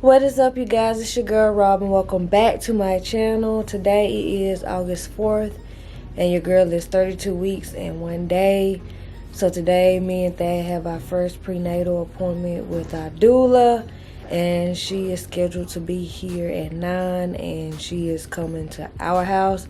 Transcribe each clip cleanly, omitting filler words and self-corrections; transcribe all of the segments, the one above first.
What is up, you guys? It's your girl Robin. Welcome back to my channel. Today is August 4th and your girl is 32 weeks and 1 day. So today me and Thad have our first prenatal appointment with our doula, and she is scheduled to be here at 9 and she is coming to our house.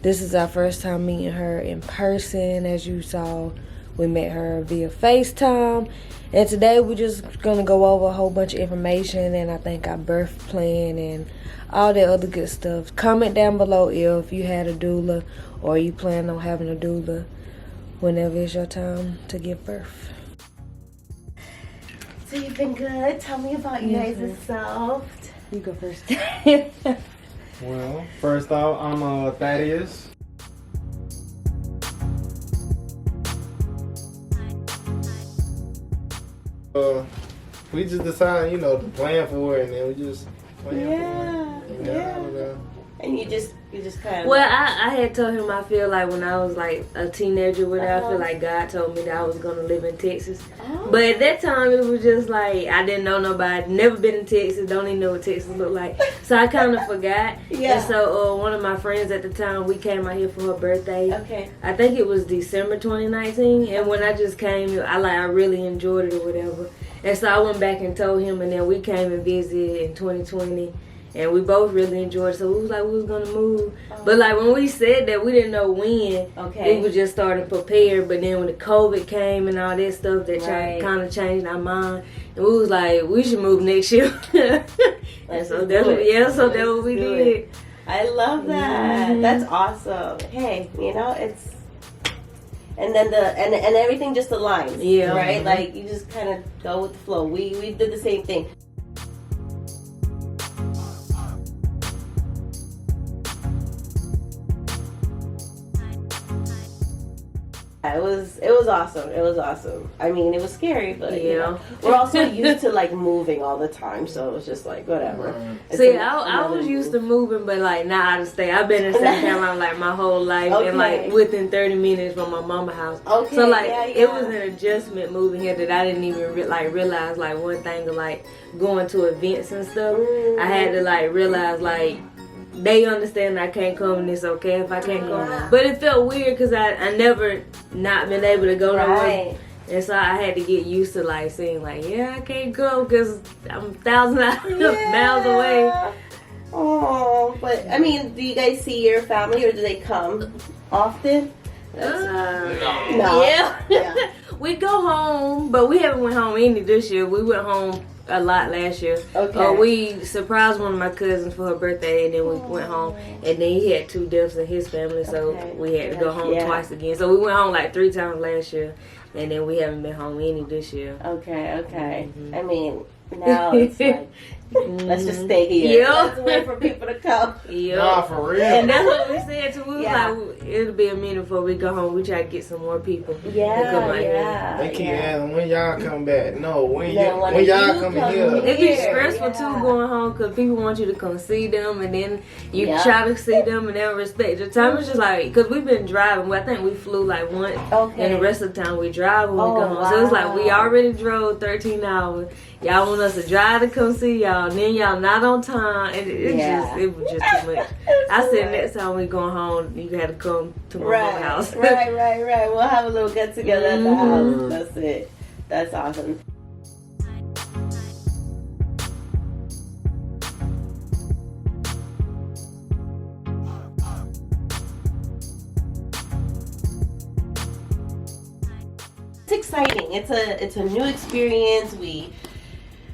This is our first time meeting her in person. As you saw, we met her via FaceTime. And today we're just going to go over a whole bunch of information, and I think our birth plan and all that other good stuff. Comment down below if you had a doula or you plan on having a doula whenever it's your time to give birth. So you've been good. Tell me about you guys yourself. You go first. Well, first off, I'm Thaddeus. We just decided, to plan for it, and then we just plan for it. Yeah. And you just kind of. Well, I had told him I feel like when I was like a teenager, I feel like God told me that I was gonna live in Texas. But at that time, it was just like I didn't know nobody, never been in Texas, don't even know what Texas looked like. So I kind of forgot. Yeah. And so one of my friends at the time, we came out here for her birthday. Okay. I think it was December 2019, and when I just came, I really enjoyed it or whatever. And so I went back and told him, and then we came and visited in 2020. And we both really enjoyed it, so we was like we was gonna move. But like when we said that, we didn't know when. Okay. We was just starting to prepare. But then when the COVID came and all that stuff, that kind of changed our mind. And we was like, we should move next year. And so that's what we did. I love that. Mm-hmm. That's awesome. Hey, it's. And then and everything just aligns. Yeah. Right. Like you just kind of go with the flow. We did the same thing. It was awesome. It was awesome. I mean, it was scary, but we're also used to like moving all the time, so it was just like whatever. See, I was used to moving, but like not out of state. I've been in South Carolina like my whole life, and like within 30 minutes from my mama's house. Okay. So like it was an adjustment moving here that I didn't even realize. Like one thing of like going to events and stuff, I had to like realize like. They understand I can't come and it's okay if I can't come. But it felt weird because I never not been able to go nowhere. And so I had to get used to like saying like, I can't go because I'm thousands of miles away. Oh, but I mean, do you guys see your family or do they come often? No. Yeah. We go home, but we haven't went home any this year. We went home a lot last year. Okay. We surprised one of my cousins for her birthday, and then we went home, and then he had 2 deaths in his family, so we had to go home twice again. So we went home like 3 times last year, and then we haven't been home any this year. Okay. Mm-hmm. I mean, now it's like, let's just stay here. Let's wait for people to come. Nah, for real. And that's what we said too. We was like, it'll be a minute before we go home. We try to get some more people. They keep asking when y'all come back. No, when y'all come here. It be stressful too going home because people want you to come see them, and then you try to see them and they don't respect your time. It's just like because we've been driving. Well, I think we flew like once, and the rest of the time we drive when we go home. So it's like we already drove 13 hours. Y'all want us to drive to come see y'all, and then y'all not on time, and it was just too much. I said next time we go home, you got to come to my mom's house. Right. We'll have a little get together at the house. That's it. That's awesome. It's exciting. It's a new experience.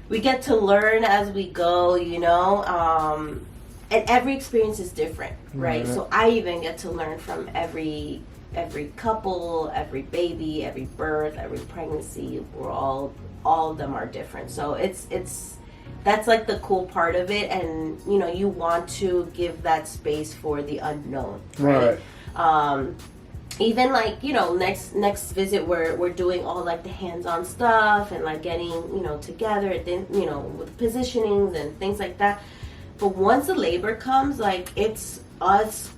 We get to learn as we go, and every experience is different, right? So I even get to learn from every couple, every baby, every birth, every pregnancy. We're all of them are different. So that's like the cool part of it, and you want to give that space for the unknown, right? Even like next visit we're doing all like the hands-on stuff and like getting together, then with positionings and things like that. But once the labor comes, like it's us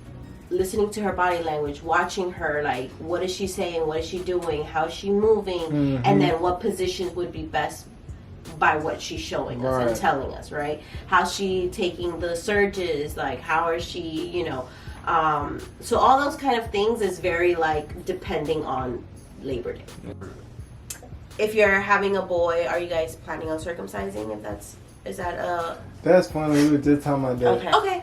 listening to her body language, watching her, like what is she saying, what is she doing, how is she moving, and then what positions would be best by what she's showing us and telling us, right? How's she taking the surges? Like, how is she, you know? So all those kind of things is very like depending on Labor Day. If you're having a boy, are you guys planning on circumcising? That's funny. We were just talking about that. Okay.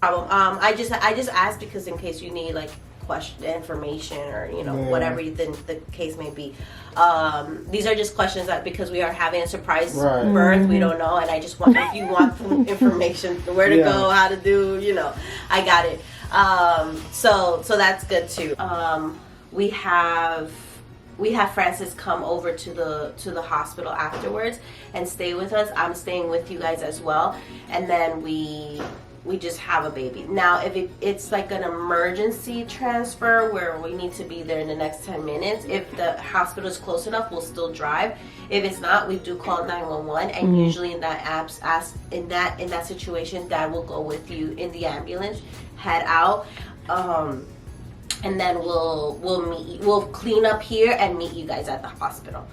I just asked because in case you need like information or whatever the case may be. These are just questions that because we are having a surprise birth, we don't know, and I just want if you want some information, where to go, how to do, I got it. So that's good too. We have Francis come over to the hospital afterwards and stay with us. I'm staying with you guys as well, and then we just have a baby. Now, if it's like an emergency transfer where we need to be there in the next 10 minutes, if the hospital is close enough, we'll still drive. If it's not, we do call 911, and usually in that situation, Dad will go with you in the ambulance, head out, and then we'll clean up here and meet you guys at the hospital.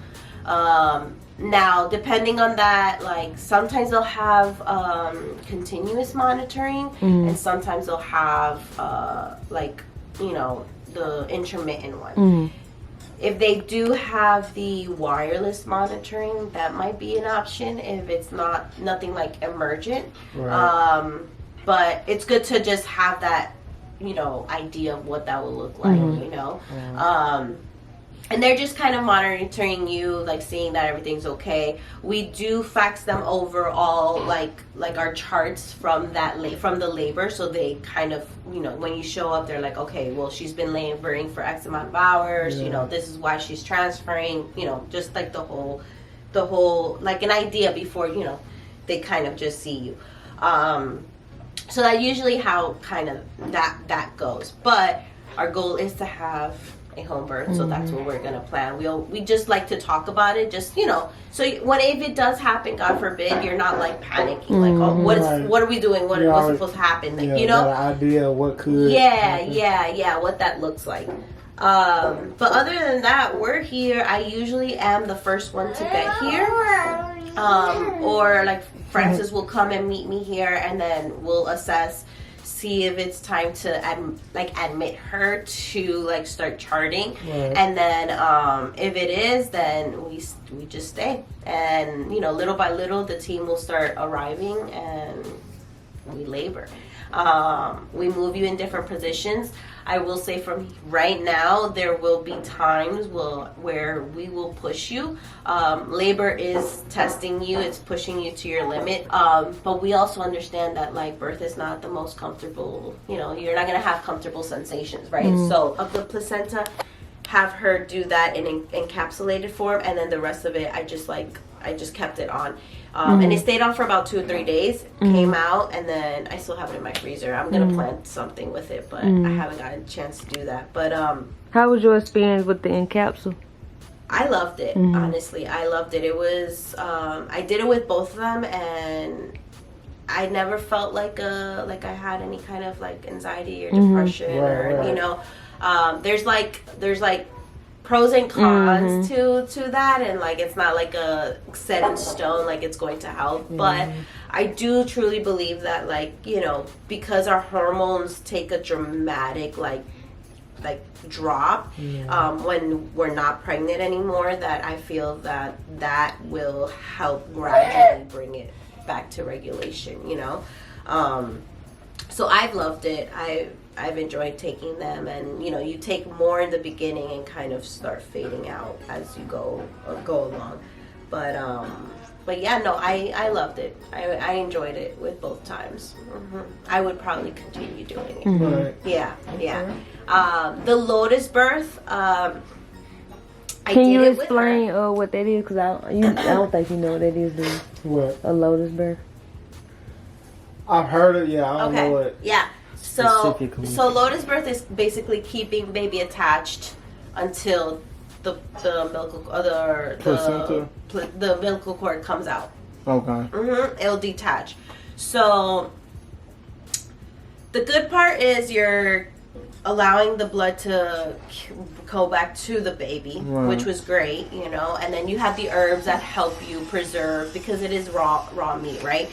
Now, depending on that, like sometimes they'll have continuous monitoring, and sometimes they'll have the intermittent one. If they do have the wireless monitoring, that might be an option if it's nothing like emergent. But it's good to just have that idea of what that will look like. And they're just kind of monitoring you, like seeing that everything's okay. We do fax them over all like our charts from the labor, so they kind of when you show up, they're like, okay, well, she's been laboring for X amount of hours. This is why she's transferring. Just like the whole like an idea before they kind of just see you. So that's usually how kind of that goes. But our goal is to have a home birth, so that's what we're gonna plan. We just like to talk about it, just so if it does happen, God forbid, you're not like panicking, like, oh, what are we doing? What's supposed to happen? Like, an idea of what could happen. What that looks like. But other than that, we're here. I usually am the first one to get here, or like Francis will come and meet me here, and then we'll assess, see if it's time to admit her to like start charting, and then if it is, then we just stay, and little by little the team will start arriving and we labor. We move you in different positions. I will say from right now, there will be times where we will push you. Labor is testing you. It's pushing you to your limit. But we also understand that like birth is not the most comfortable, you're not going to have comfortable sensations, right? So of the placenta, have her do that in encapsulated form, and then the rest of it, I just kept it on. And it stayed on for about 2 or 3 days, came out, and then I still have it in my freezer. I'm going to plan something with it, but I haven't gotten a chance to do that. But how was your experience with the encapsule? I loved it, honestly. I loved it. It was, I did it with both of them, and I never felt like I had any kind of like anxiety or depression there's like pros and cons to that, and like it's not like a set in stone like it's going to help, but I do truly believe that like because our hormones take a dramatic like drop when we're not pregnant anymore, that I feel that will help gradually bring it back to regulation. So I've loved it. I've enjoyed taking them, and you take more in the beginning and kind of start fading out as you go along. But yeah, no, I loved it. I enjoyed it with both times. I would probably continue doing it. Yeah. The lotus birth. Can you explain what that is? Because I don't think you know what that is. What? A lotus birth. I've heard it. Yeah, I don't know it. Yeah. So lotus birth is basically keeping baby attached until the umbilical cord comes out. Okay. It'll detach. So the good part is you're allowing the blood to go back to the baby, which was great, you know. And then you have the herbs that help you preserve, because it is raw meat, right?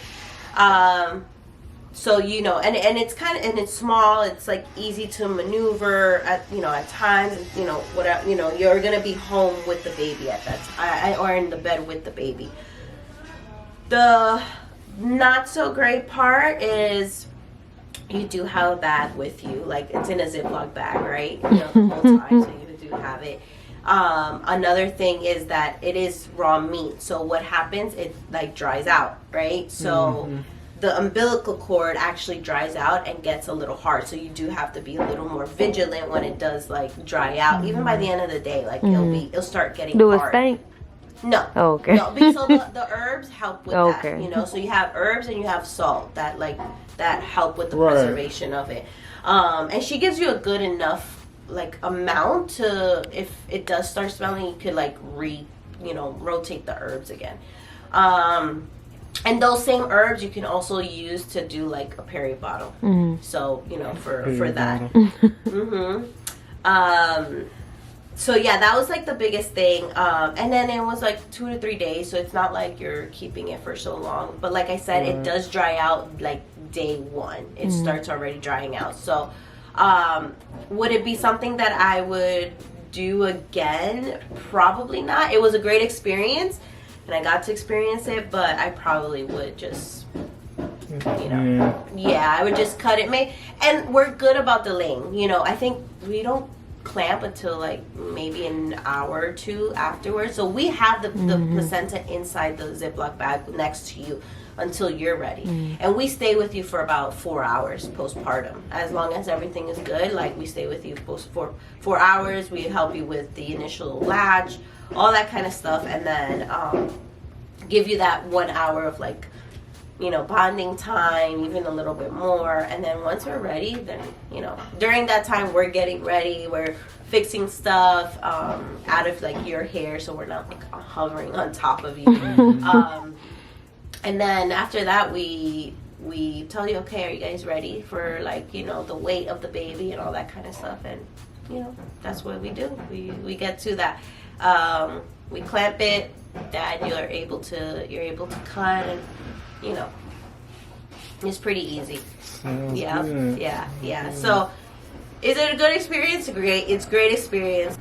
So, you know, and it's and it's small, it's like easy to maneuver at, you know, at times, you know, whatever, you know, you're gonna be home with the baby at that time, or in the bed with the baby. The not so great part is you do have a bag with you, like it's in a Ziploc bag, right? You know, the whole time, so you do have it. Another thing is that it is raw meat, so what happens, it like dries out, right? So the umbilical cord actually dries out and gets a little hard, so you do have to be a little more vigilant when it does like dry out. Even by the end of the day, like it'll start getting Do hard. it stink? No. Oh, okay. No, because so the herbs help with that, you know. So you have herbs and you have salt that help with the preservation of it. And she gives you a good enough like amount to, if it does start smelling, you could like rotate the herbs again. And those same herbs you can also use to do like a peri bottle. So, you know, for that. So yeah, that was like the biggest thing. And then it was like 2 to 3 days, so it's not like you're keeping it for so long. But like I said, it does dry out like day 1. It starts already drying out. So would it be something that I would do again? Probably not. It was a great experience and I got to experience it, but I probably would just, you know, I would just cut it. And we're good about delaying, you know. I think we don't clamp until like maybe an hour or 2 afterwards, so we have the placenta inside the Ziploc bag next to you until you're ready, and we stay with you for about 4 hours postpartum. As long as everything is good, like we stay with you for 4 hours. We help you with the initial latch, all that kind of stuff, and then give you that 1 hour of like, you know, bonding time, even a little bit more. And then once we're ready, then, you know, during that time we're getting ready, we're fixing stuff out of like your hair, so we're not like hovering on top of you. And then after that we tell you, okay, are you guys ready for like, you know, the weight of the baby and all that kind of stuff. And, you know, that's what we do. We get to that. We clamp it, Dad, you're able to cut, and, you know, it's pretty easy. Yeah. So, is it a good experience? It's great experience.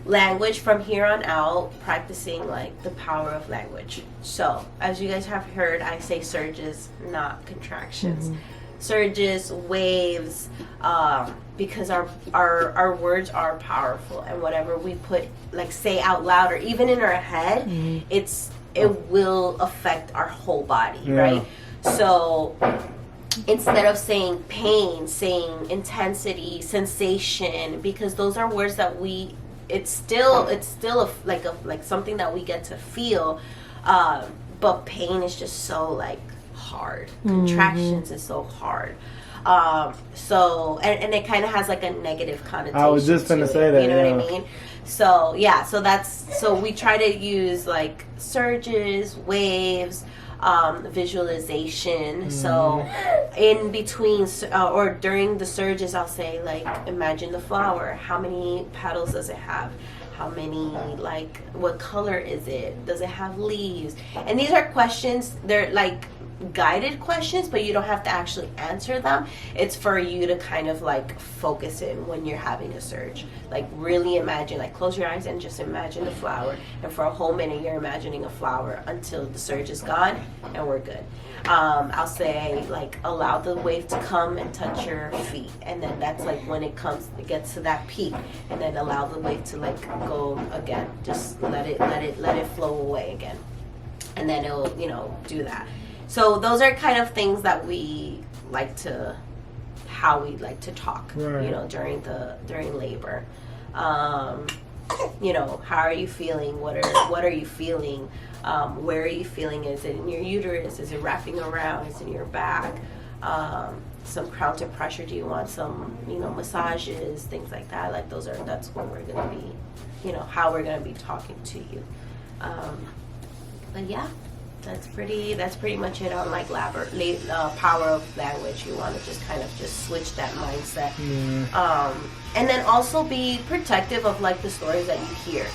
Language from here on out, practicing like the power of language. So, as you guys have heard, I say surges, not contractions. Surges, waves, because our words are powerful, and whatever we put, like, say out loud or even in our head, it will affect our whole body, right? So instead of saying pain, saying intensity, sensation, because those are words that it's still like something that we get to feel, but pain is just so like hard. Contractions is so hard. So and it kind of has like a negative connotation. I was just gonna say that. You know what I mean? So yeah, so we try to use like surges, waves, visualization. So in between or during the surges, I'll say like, imagine the flower. How many petals does it have? How many, like, what color is it? Does it have leaves? And these are questions, they're like guided questions, but you don't have to actually answer them. It's for you to kind of like focus in when you're having a surge. Like really imagine, like close your eyes and just imagine the flower, and for a whole minute you're imagining a flower until the surge is gone and we're good. I'll say like, allow the wave to come and touch your feet, and then that's like when it gets to that peak, and then allow the wave to like go again. Just let it flow away again, and then it'll, you know, do that. So those are kind of things that how we like to talk, right, you know, during labor. You know, how are you feeling? What are you feeling? Where are you feeling? Is it in your uterus? Is it wrapping around? Is it in your back? Some crown to pressure? Do you want some, you know, massages, things like that? Like that's when we're gonna be, you know, how we're gonna be talking to you. But yeah. That's pretty much it on like power of language. You want to just kind of just switch that mindset. Yeah. And then also be protective of like the stories that you hear.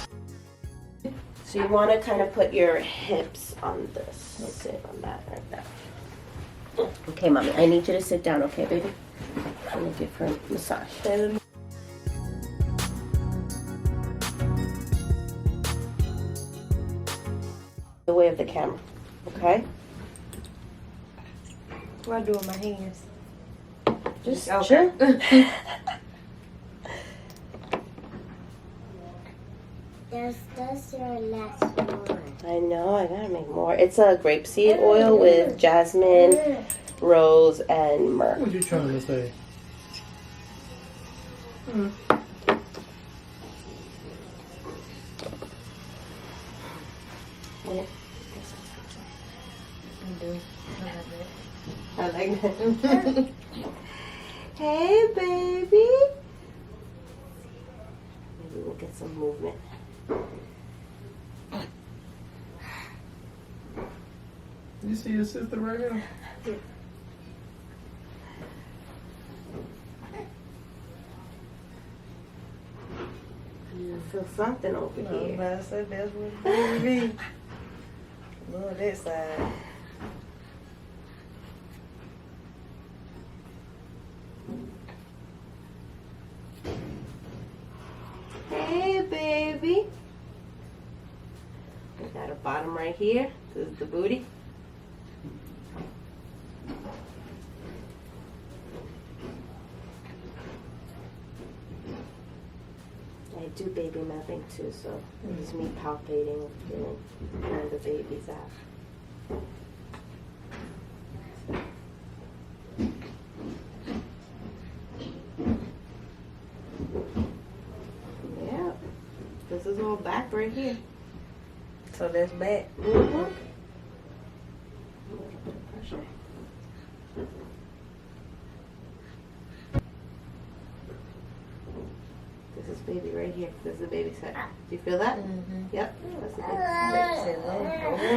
So you want to kind of put your hips on this. Sit on that right there. Okay, mommy, I need you to sit down, okay, baby? I'm gonna give her a massage. The way of the camera, okay? What do I do with my hands? Just Okay. chill. That's your last one. I know, I gotta make more. It's a grapeseed oil with jasmine, rose, and myrrh. What you trying to say? Yeah. I do. I like that. Hey, baby. Maybe we'll get some movement. You see your sister right here? I feel something over here. I said that's what it be. Lord, that side. Hey, baby. We got a bottom right here. This is the booty. I do baby mapping too, so this is me palpating, feeling where the baby's at. Yeah, this is all back right here. So that's back. Mm-hmm. Pressure. This is baby right here. This is the baby's head. Do you feel that? Mm-hmm. Yep. That's the baby's head.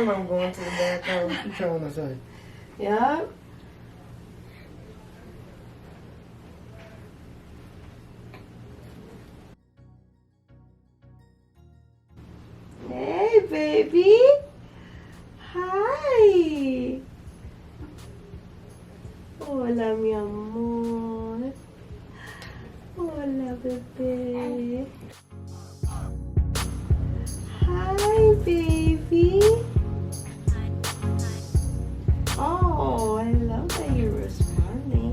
I'm going to the bathroom. What you trying to say? Yep. Hey, baby. Hi. Hola, mi amor. Hola, bebé. Hi, baby. Oh, I love that you're responding.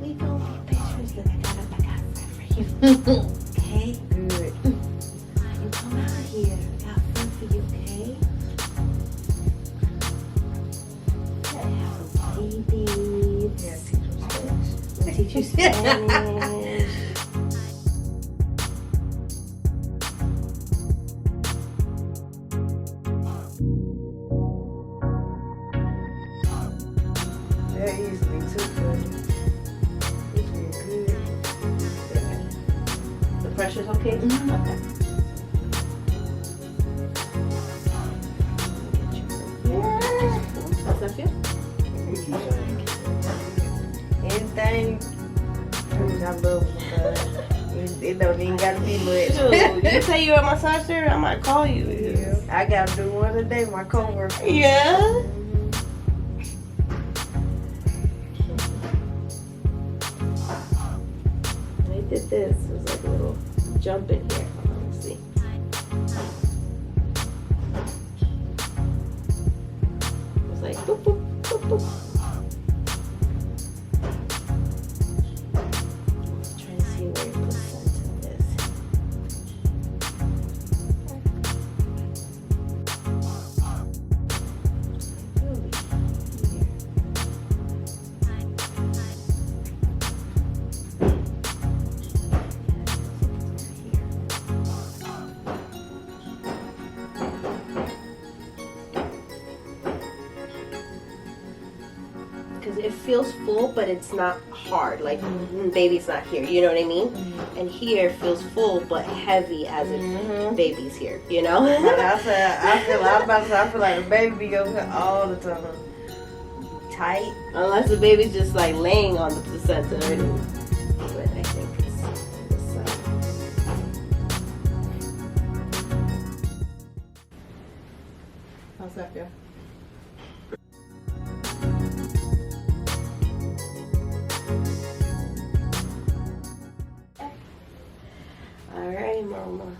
We gonna get pictures. Look, I got a friend for you. Okay? Good. You come out here. I got food for you, okay? I have some babies. Yeah, teach them Spanish. I'll teach you Spanish. That used to be too funny. It's been good. The pressure's okay? Mhm. Okay. How's that feel? What you saying? Anything. I love massage. It don't even gotta be much. Dude, you say you're a massage therapist, I might call you. Yeah. I gotta do one a day, my coworker. Yeah? I did this. It was like a little jump in here. Let's see. It was like boop, boop, boop, boop. Trying to see where your placenta is. Really? Here. Because because it feels full, but it's not hard. Like baby's not here. You know what I mean? And here feels full but heavy as if baby's here. You know? I feel like the baby be over here all the time. Tight. Unless the baby's just like laying on the placenta. But I think it's this side. How's that feel? Alright, Mama.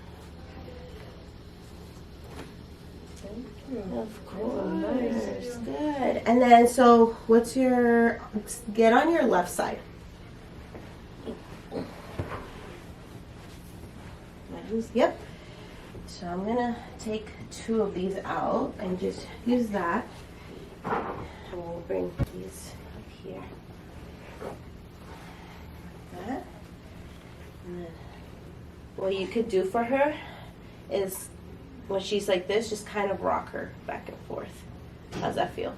Of course. Nice. Good. And then, so what's your, get on your left side. Yep. So I'm going to take 2 of these out and just use that. And we'll bring these up here. Like that. And then what you could do for her is when she's like this, just kind of rock her back and forth. How's that feel?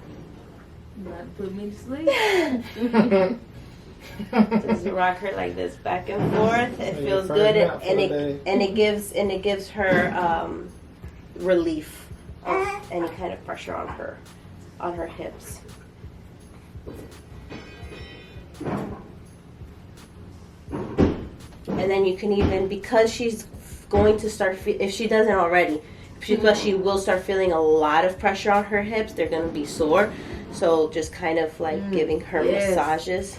About to put me to sleep. Just rock her like this back and forth. It feels good, and it gives her relief of any kind of pressure on her hips. And then you can even, because she's going to start, if she doesn't already, because she will start feeling a lot of pressure on her hips, they're going to be sore. So just kind of like giving her massages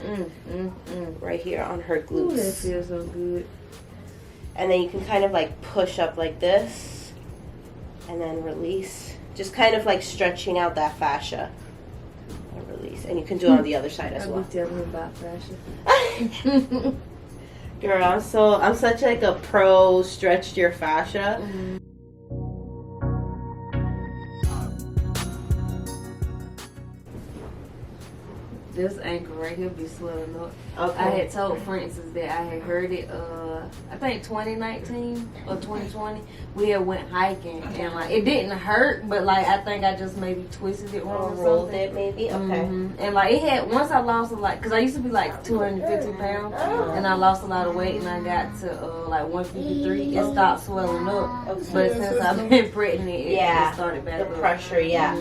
right here on her glutes. Ooh, that feels so good. And then you can kind of like push up like this and then release. Just kind of like stretching out that fascia and release. And you can do it on the other side as well. I'll be telling them about fascia. Girl, I'm such like a pro stretched your fascia. This ankle right here be swelling up. Okay. I had told Francis that I had heard it, I think 2019 or 2020. We had went hiking and like it didn't hurt, but like I think I just maybe twisted it wrong or Rolled something. it maybe? Okay. And like it had, once I lost cause I used to be like 250 pounds and I lost a lot of weight and I got to like 153. It stopped swelling up. Okay. But since I've been pregnant, it started back The up. pressure, yeah.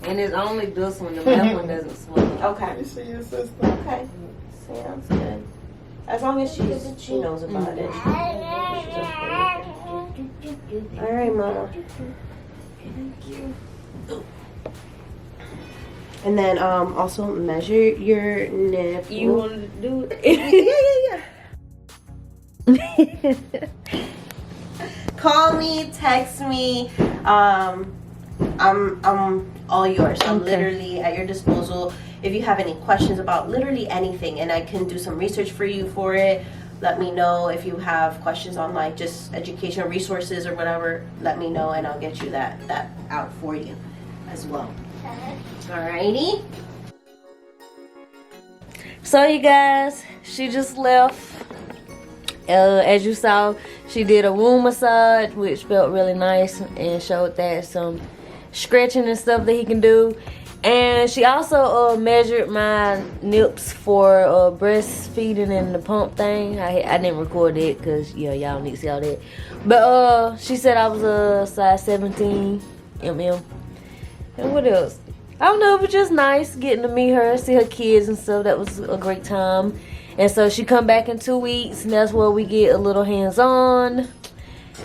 And it's only this one, the left one doesn't swell up. Okay. Okay. Sounds good. As long as she knows about it. All right, Mama. Thank you. And then also measure your nipple. You wanted to do it? Yeah. Call me, text me. I'm all yours. I'm literally at your disposal. If you have any questions about literally anything and I can do some research for you for it, let me know. If you have questions on like just educational resources or whatever, let me know and I'll get you that out for you as well. Alrighty. So you guys, she just left. As you saw, she did a womb massage, which felt really nice and showed that some stretching and stuff that he can do. And she also measured my nips for breastfeeding and the pump thing. I didn't record it because y'all need to see all that. But she said I was a size 17 mm. And what else? I don't know, it was just nice getting to meet her, see her kids and stuff. That was a great time. And so she come back in 2 weeks, and that's where we get a little hands-on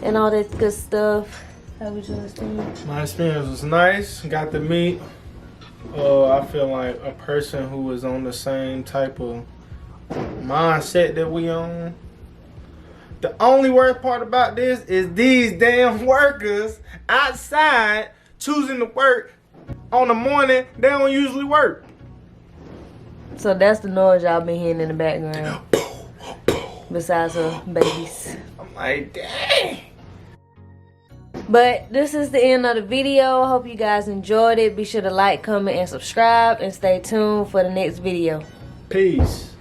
and all that good stuff. How was your experience? My experience was nice. Got to meet, I feel like a person who was on the same type of mindset that we on. The only worst part about this is these damn workers outside choosing to work on the morning they don't usually work. So that's the noise y'all been hearing in the background. Besides her babies. I'm like, dang. But this is the end of the video. I hope you guys enjoyed it. Be sure to like, comment, and subscribe. And stay tuned for the next video. Peace.